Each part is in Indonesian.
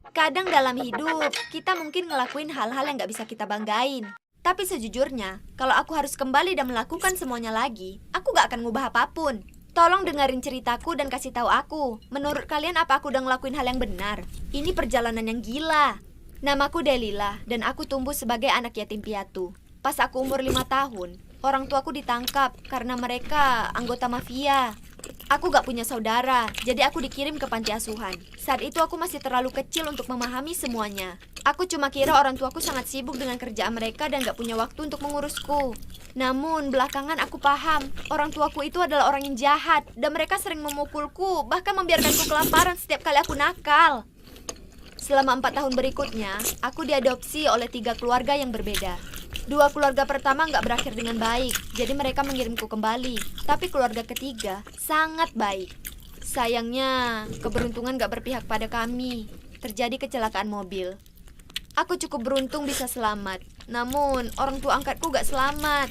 Kadang dalam hidup, kita mungkin ngelakuin hal-hal yang gak bisa kita banggain. Tapi sejujurnya, kalau aku harus kembali dan melakukan semuanya lagi, aku gak akan ngubah apapun. Tolong dengerin ceritaku dan kasih tahu aku, menurut kalian apa aku udah ngelakuin hal yang benar? Ini perjalanan yang gila. Namaku Delila, dan aku tumbuh sebagai anak yatim piatu. Pas aku umur 5 tahun, orang tuaku ditangkap karena mereka anggota mafia. Aku gak punya saudara, jadi aku dikirim ke panti asuhan. Saat itu aku masih terlalu kecil untuk memahami semuanya. Aku cuma kira orang tuaku sangat sibuk dengan kerjaan mereka dan gak punya waktu untuk mengurusku. Namun belakangan aku paham, orang tuaku itu adalah orang yang jahat dan mereka sering memukulku, bahkan membiarkanku kelaparan setiap kali aku nakal. Selama 4 tahun berikutnya, aku diadopsi oleh 3 keluarga yang berbeda. 2 keluarga pertama nggak berakhir dengan baik, jadi mereka mengirimku kembali. Tapi keluarga ketiga sangat baik. Sayangnya, keberuntungan nggak berpihak pada kami. Terjadi kecelakaan mobil. Aku cukup beruntung bisa selamat, namun orang tua angkatku nggak selamat.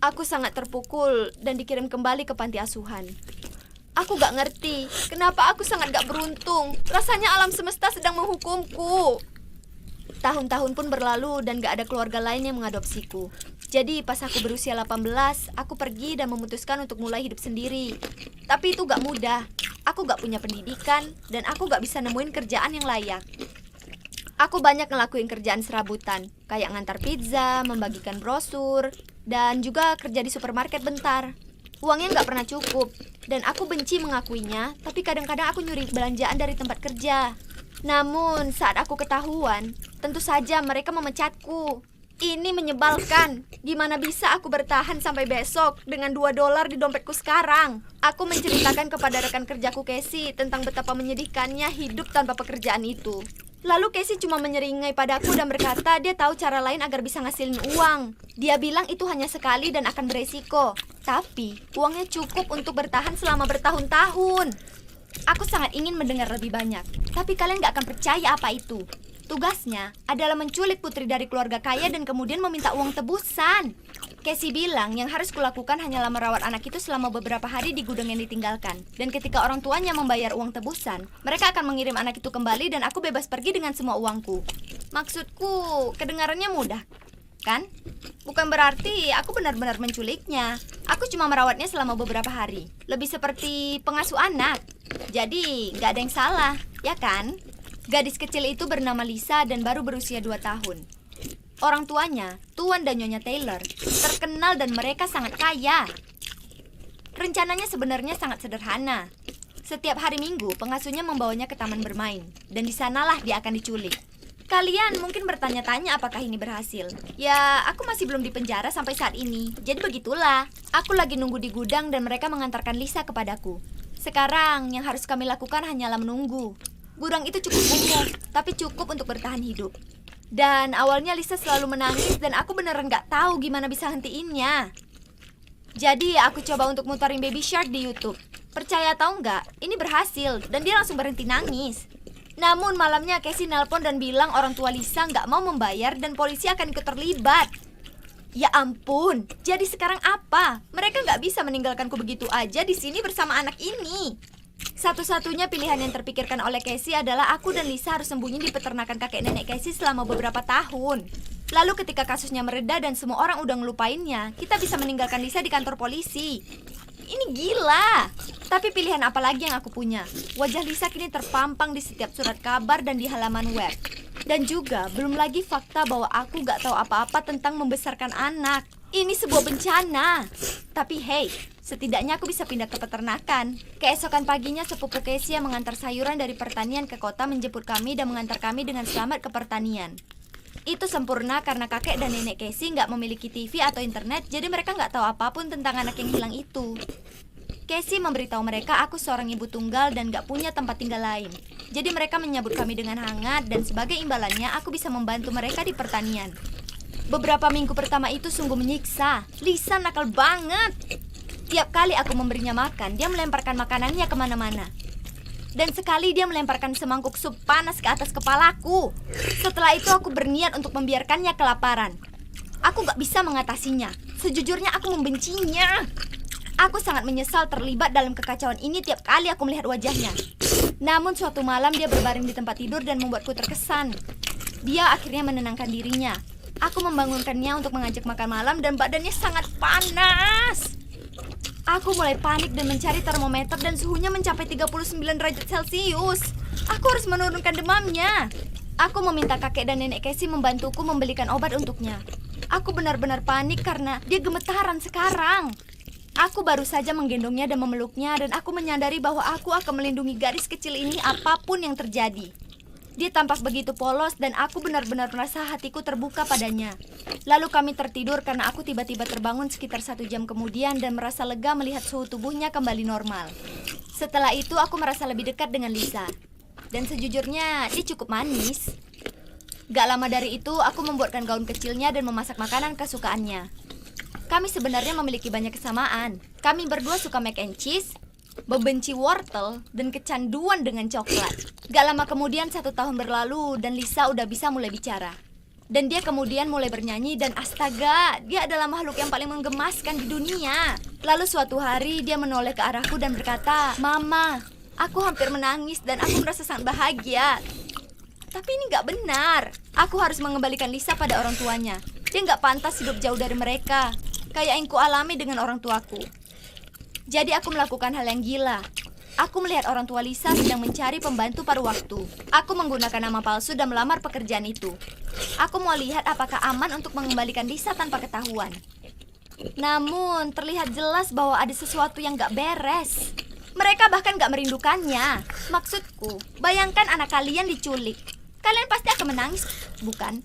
Aku sangat terpukul dan dikirim kembali ke panti asuhan. Aku gak ngerti, kenapa aku sangat gak beruntung. Rasanya alam semesta sedang menghukumku. Tahun-tahun pun berlalu dan gak ada keluarga lain yang mengadopsiku. Jadi pas aku berusia 18, aku pergi dan memutuskan untuk mulai hidup sendiri. Tapi itu gak mudah. Aku gak punya pendidikan dan aku gak bisa nemuin kerjaan yang layak. Aku banyak ngelakuin kerjaan serabutan, kayak ngantar pizza, membagikan brosur, dan juga kerja di supermarket bentar. Uangnya nggak pernah cukup, dan aku benci mengakuinya, tapi kadang-kadang aku nyuri belanjaan dari tempat kerja. Namun, saat aku ketahuan, tentu saja mereka memecatku. Ini menyebalkan. Gimana bisa aku bertahan sampai besok dengan $2 di dompetku sekarang? Aku menceritakan kepada rekan kerjaku Casey tentang betapa menyedihkannya hidup tanpa pekerjaan itu. Lalu Casey cuma menyeringai padaku dan berkata dia tahu cara lain agar bisa ngasilin uang. Dia bilang itu hanya sekali dan akan beresiko. Tapi uangnya cukup untuk bertahan selama bertahun-tahun. Aku sangat ingin mendengar lebih banyak. Tapi kalian gak akan percaya apa itu. Tugasnya adalah menculik putri dari keluarga kaya dan kemudian meminta uang tebusan. Casey bilang yang harus kulakukan hanyalah merawat anak itu selama beberapa hari di gudang yang ditinggalkan. Dan ketika orang tuanya membayar uang tebusan, mereka akan mengirim anak itu kembali dan aku bebas pergi dengan semua uangku. Maksudku, kedengarannya mudah, kan? Bukan berarti aku benar-benar menculiknya. Aku cuma merawatnya selama beberapa hari. Lebih seperti pengasuh anak. Jadi, gak ada yang salah, ya kan? Gadis kecil itu bernama Lisa dan baru berusia 2 tahun. Orang tuanya, Tuan dan Nyonya Taylor, terkenal dan mereka sangat kaya. Rencananya sebenarnya sangat sederhana. Setiap hari Minggu, pengasuhnya membawanya ke taman bermain, dan di sanalah dia akan diculik. Kalian mungkin bertanya-tanya apakah ini berhasil. Ya, aku masih belum dipenjara sampai saat ini, jadi begitulah. Aku lagi nunggu di gudang dan mereka mengantarkan Lisa kepadaku. Sekarang, yang harus kami lakukan hanyalah menunggu. Gudang itu cukup kumuh, tapi cukup untuk bertahan hidup. Dan awalnya Lisa selalu menangis dan aku beneran gak tahu gimana bisa hentiinnya. Jadi aku coba untuk muterin Baby Shark di YouTube. Percaya atau enggak, ini berhasil dan dia langsung berhenti nangis. Namun malamnya Casey nelpon dan bilang orang tua Lisa gak mau membayar dan polisi akan ikut terlibat. Ya ampun, jadi sekarang apa? Mereka gak bisa meninggalkanku begitu aja di sini bersama anak ini. Satu-satunya pilihan yang terpikirkan oleh Casey adalah aku dan Lisa harus sembunyi di peternakan kakek nenek Casey selama beberapa tahun. Lalu ketika kasusnya mereda dan semua orang udah ngelupainnya, kita bisa meninggalkan Lisa di kantor polisi. Ini gila. Tapi pilihan apa lagi yang aku punya? Wajah Lisa kini terpampang di setiap surat kabar dan di halaman web. Dan juga belum lagi fakta bahwa aku gak tahu apa-apa tentang membesarkan anak. Ini sebuah bencana. Tapi hey, setidaknya aku bisa pindah ke peternakan. Keesokan paginya sepupu Casey yang mengantar sayuran dari pertanian ke kota menjemput kami dan mengantar kami dengan selamat ke pertanian. Itu sempurna karena kakek dan nenek Casey nggak memiliki TV atau internet, jadi mereka nggak tahu apapun tentang anak yang hilang itu. Casey memberitahu mereka aku seorang ibu tunggal dan nggak punya tempat tinggal lain. Jadi mereka menyambut kami dengan hangat dan sebagai imbalannya aku bisa membantu mereka di pertanian. Beberapa minggu pertama itu sungguh menyiksa. Lisa nakal banget. Tiap kali aku memberinya makan, dia melemparkan makanannya kemana-mana. Dan sekali dia melemparkan semangkuk sup panas ke atas kepalaku. Setelah itu aku berniat untuk membiarkannya kelaparan. Aku gak bisa mengatasinya. Sejujurnya aku membencinya. Aku sangat menyesal terlibat dalam kekacauan ini tiap kali aku melihat wajahnya. Namun suatu malam dia berbaring di tempat tidur dan membuatku terkesan. Dia akhirnya menenangkan dirinya. Aku membangunkannya untuk mengajak makan malam dan badannya sangat panas. Aku mulai panik dan mencari termometer dan suhunya mencapai 39 derajat Celcius. Aku harus menurunkan demamnya. Aku meminta kakek dan nenek Casey membantuku membelikan obat untuknya. Aku benar-benar panik karena dia gemetaran sekarang. Aku baru saja menggendongnya dan memeluknya dan aku menyadari bahwa aku akan melindungi gadis kecil ini apapun yang terjadi. Dia tampak begitu polos dan aku benar-benar merasa hatiku terbuka padanya. Lalu kami tertidur karena aku tiba-tiba terbangun sekitar 1 jam kemudian dan merasa lega melihat suhu tubuhnya kembali normal. Setelah itu aku merasa lebih dekat dengan Lisa. Dan sejujurnya dia cukup manis. Gak lama dari itu aku membuatkan gaun kecilnya dan memasak makanan kesukaannya. Kami sebenarnya memiliki banyak kesamaan. Kami berdua suka mac and cheese, membenci wortel, dan kecanduan dengan coklat. Gak lama kemudian 1 tahun berlalu dan Lisa udah bisa mulai bicara. Dan dia kemudian mulai bernyanyi dan astaga, dia adalah makhluk yang paling menggemaskan di dunia. Lalu suatu hari dia menoleh ke arahku dan berkata, "Mama, aku hampir menangis dan aku merasa sangat bahagia." Tapi ini gak benar. Aku harus mengembalikan Lisa pada orang tuanya. Dia gak pantas hidup jauh dari mereka, kayak yang kualami dengan orang tuaku. Jadi aku melakukan hal yang gila. Aku melihat orang tua Lisa sedang mencari pembantu paruh waktu. Aku menggunakan nama palsu dan melamar pekerjaan itu. Aku mau lihat apakah aman untuk mengembalikan Lisa tanpa ketahuan. Namun terlihat jelas bahwa ada sesuatu yang gak beres. Mereka bahkan gak merindukannya. Maksudku, bayangkan anak kalian diculik. Kalian pasti akan menangis, bukan?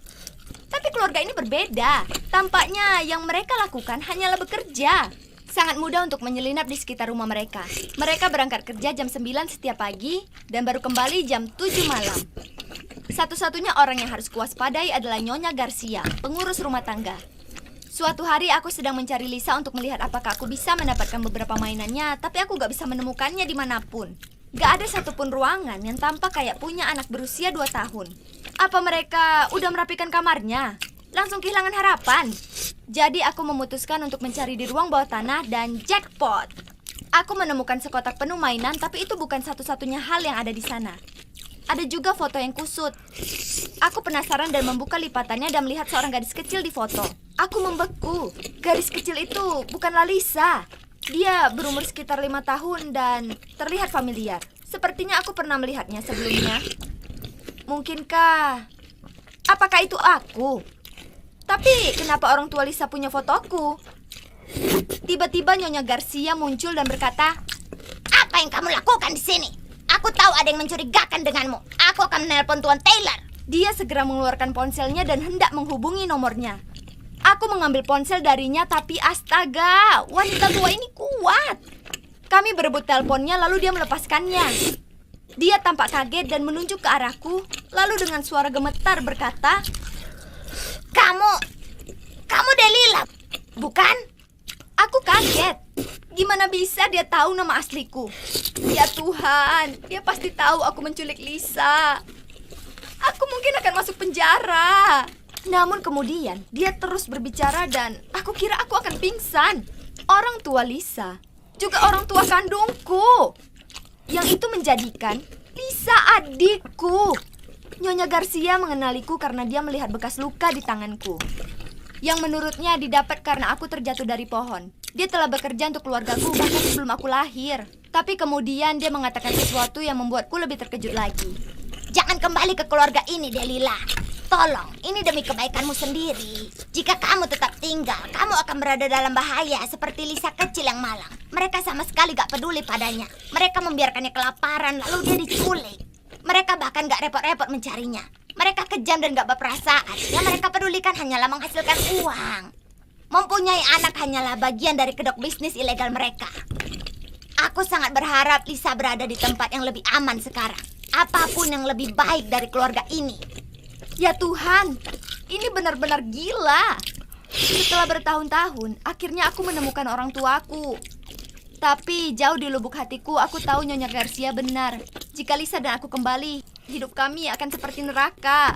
Tapi keluarga ini berbeda. Tampaknya yang mereka lakukan hanyalah bekerja. Sangat mudah untuk menyelinap di sekitar rumah mereka. Mereka berangkat kerja jam 9 setiap pagi dan baru kembali jam 7 malam. Satu-satunya orang yang harus kuwaspadai adalah Nyonya Garcia, pengurus rumah tangga. Suatu hari aku sedang mencari Lisa untuk melihat apakah aku bisa mendapatkan beberapa mainannya, tapi aku gak bisa menemukannya dimanapun. Gak ada satupun ruangan yang tampak kayak punya anak berusia 2 tahun. Apa mereka udah merapikan kamarnya? Langsung kehilangan harapan. Jadi aku memutuskan untuk mencari di ruang bawah tanah dan jackpot. Aku menemukan sekotak penuh mainan, tapi itu bukan satu-satunya hal yang ada di sana. Ada juga foto yang kusut. Aku penasaran dan membuka lipatannya dan melihat seorang gadis kecil di foto. Aku membeku. Gadis kecil itu bukanlah Lisa. Dia berumur sekitar 5 tahun dan terlihat familiar. Sepertinya aku pernah melihatnya sebelumnya. Mungkinkah? Apakah itu aku? Tapi kenapa orang tua Lisa punya fotoku? Tiba-tiba Nyonya Garcia muncul dan berkata, "Apa yang kamu lakukan di sini? Aku tahu ada yang mencurigakan denganmu. Aku akan menelpon Tuan Taylor." Dia segera mengeluarkan ponselnya dan hendak menghubungi nomornya. Aku mengambil ponsel darinya, tapi astaga, wanita tua ini kuat. Kami berebut teleponnya, lalu dia melepaskannya. Dia tampak kaget dan menunjuk ke arahku, lalu dengan suara gemetar berkata, Kamu Delila, bukan?" Aku kaget. Gimana bisa dia tahu nama asliku? Ya Tuhan, dia pasti tahu aku menculik Lisa. Aku mungkin akan masuk penjara. Namun kemudian dia terus berbicara dan aku kira aku akan pingsan. Orang tua Lisa, juga orang tua kandungku. Yang itu menjadikan Lisa adikku. Nyonya Garcia mengenaliku karena dia melihat bekas luka di tanganku, yang menurutnya didapat karena aku terjatuh dari pohon. Dia telah bekerja untuk keluargaku bahkan sebelum aku lahir. Tapi kemudian dia mengatakan sesuatu yang membuatku lebih terkejut lagi. "Jangan kembali ke keluarga ini, Delila. Tolong, ini demi kebaikanmu sendiri. Jika kamu tetap tinggal, kamu akan berada dalam bahaya seperti Lisa kecil yang malang. Mereka sama sekali gak peduli padanya. Mereka membiarkannya kelaparan lalu dia diculik. Mereka bahkan gak repot-repot mencarinya. Mereka kejam dan gak berperasaan. Yang mereka pedulikan hanyalah menghasilkan uang. Mempunyai anak hanyalah bagian dari kedok bisnis ilegal mereka. Aku sangat berharap Lisa berada di tempat yang lebih aman sekarang. Apapun yang lebih baik dari keluarga ini." Ya Tuhan, ini benar-benar gila. Setelah bertahun-tahun, akhirnya aku menemukan orang tuaku. Tapi jauh di lubuk hatiku, aku tahu Nyonya Garcia benar. Jika Lisa dan aku kembali, hidup kami akan seperti neraka.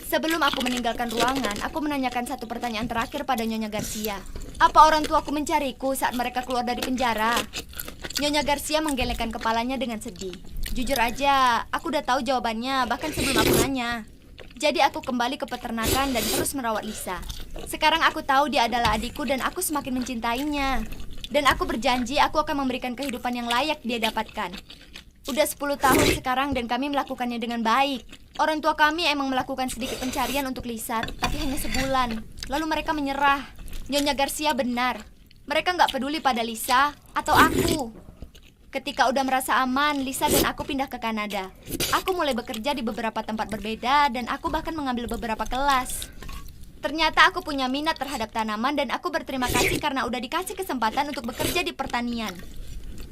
Sebelum aku meninggalkan ruangan, aku menanyakan satu pertanyaan terakhir pada Nyonya Garcia. Apa orang tuaku mencariku saat mereka keluar dari penjara? Nyonya Garcia menggelengkan kepalanya dengan sedih. Jujur aja, aku udah tahu jawabannya bahkan sebelum aku nanya. Jadi aku kembali ke peternakan dan terus merawat Lisa. Sekarang aku tahu dia adalah adikku dan aku semakin mencintainya. Dan aku berjanji aku akan memberikan kehidupan yang layak dia dapatkan. Udah 10 tahun sekarang dan kami melakukannya dengan baik. Orang tua kami emang melakukan sedikit pencarian untuk Lisa, tapi hanya sebulan. Lalu mereka menyerah. Nyonya Garcia benar. Mereka nggak peduli pada Lisa atau aku. Ketika udah merasa aman, Lisa dan aku pindah ke Kanada. Aku mulai bekerja di beberapa tempat berbeda dan aku bahkan mengambil beberapa kelas. Ternyata aku punya minat terhadap tanaman dan aku berterima kasih karena udah dikasih kesempatan untuk bekerja di pertanian.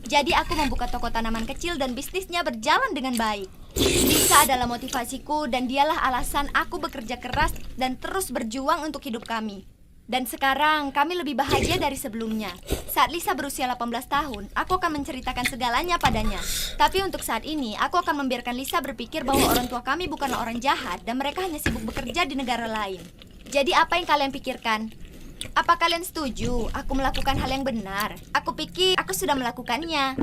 Jadi aku membuka toko tanaman kecil dan bisnisnya berjalan dengan baik. Lisa adalah motivasiku dan dialah alasan aku bekerja keras dan terus berjuang untuk hidup kami. Dan sekarang kami lebih bahagia dari sebelumnya. Saat Lisa berusia 18 tahun, aku akan menceritakan segalanya padanya. Tapi untuk saat ini, aku akan membiarkan Lisa berpikir bahwa orang tua kami bukanlah orang jahat dan mereka hanya sibuk bekerja di negara lain. Jadi apa yang kalian pikirkan? Apa kalian setuju aku melakukan hal yang benar? Aku pikir aku sudah melakukannya.